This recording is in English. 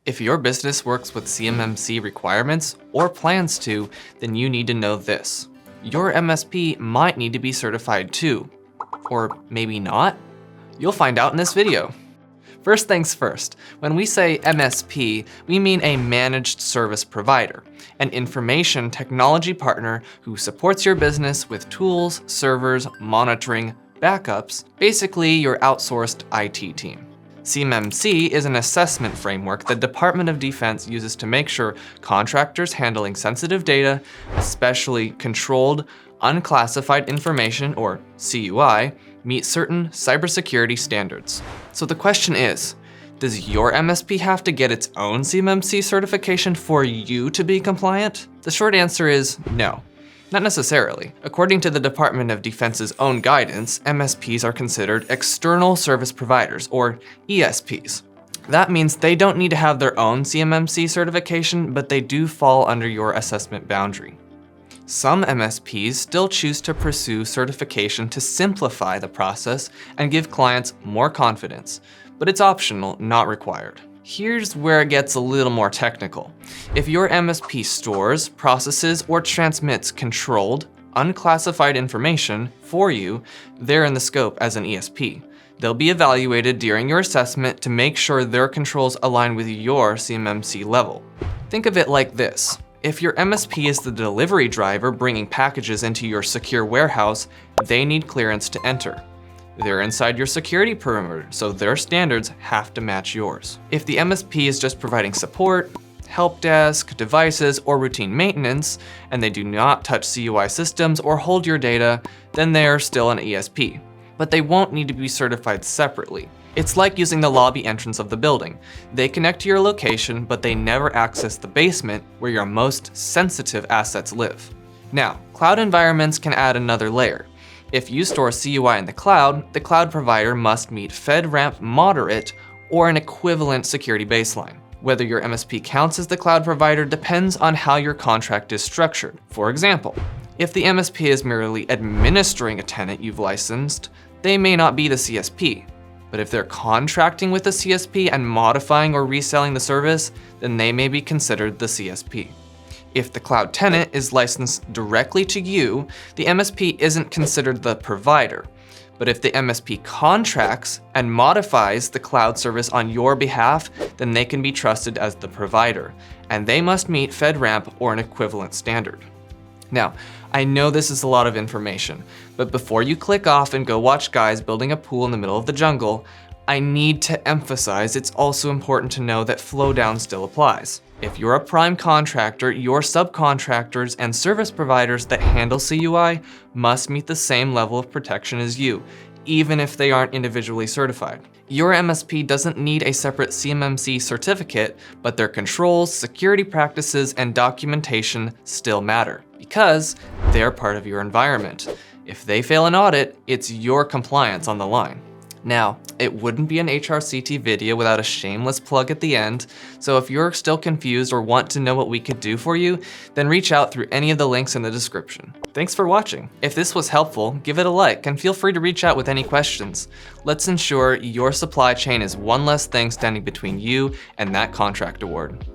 If your business works with CMMC requirements or plans to, then you need to know this. Your MSP might need to be certified too, or maybe not. You'll find out in this video. First things first, when we say MSP, we mean a managed service provider, an information technology partner who supports your business with tools, servers, monitoring, backups, basically your outsourced IT team. CMMC is an assessment framework the Department of Defense uses to make sure contractors handling sensitive data, especially controlled unclassified information, or CUI, meet certain cybersecurity standards. So the question is, does your MSP have to get its own CMMC certification for you to be compliant? The short answer is no. Not necessarily. According to the Department of Defense's own guidance, MSPs are considered external service providers, or ESPs. That means they don't need to have their own CMMC certification, but they do fall under your assessment boundary. Some MSPs still choose to pursue certification to simplify the process and give clients more confidence, but it's optional, not required. Here's where it gets a little more technical. If your MSP stores, processes, or transmits controlled, unclassified information for you, they're in the scope as an ESP. They'll be evaluated during your assessment to make sure their controls align with your CMMC level. Think of it like this. If your MSP is the delivery driver bringing packages into your secure warehouse, they need clearance to enter. They're inside your security perimeter, so their standards have to match yours. If the MSP is just providing support, help desk, devices, or routine maintenance, and they do not touch CUI systems or hold your data, then they are still an ESP. But they won't need to be certified separately. It's like using the lobby entrance of the building. They connect to your location, but they never access the basement where your most sensitive assets live. Now, cloud environments can add another layer. If you store CUI in the cloud provider must meet FedRAMP Moderate or an equivalent security baseline. Whether your MSP counts as the cloud provider depends on how your contract is structured. For example, if the MSP is merely administering a tenant you've licensed, they may not be the CSP. But if they're contracting with the CSP and modifying or reselling the service, then they may be considered the CSP. If the cloud tenant is licensed directly to you, the MSP isn't considered the provider. But if the MSP contracts and modifies the cloud service on your behalf, then they can be trusted as the provider, and they must meet FedRAMP or an equivalent standard. Now, I know this is a lot of information, but before you click off and go watch guys building a pool in the middle of the jungle, I need to emphasize it's also important to know that flowdown still applies. If you're a prime contractor, your subcontractors and service providers that handle CUI must meet the same level of protection as you, even if they aren't individually certified. Your MSP doesn't need a separate CMMC certificate, but their controls, security practices, and documentation still matter because they're part of your environment. If they fail an audit, it's your compliance on the line. Now, it wouldn't be an HRCT video without a shameless plug at the end, so if you're still confused or want to know what we could do for you, then reach out through any of the links in the description. Thanks for watching. If this was helpful, give it a like and feel free to reach out with any questions. Let's ensure your supply chain is one less thing standing between you and that contract award.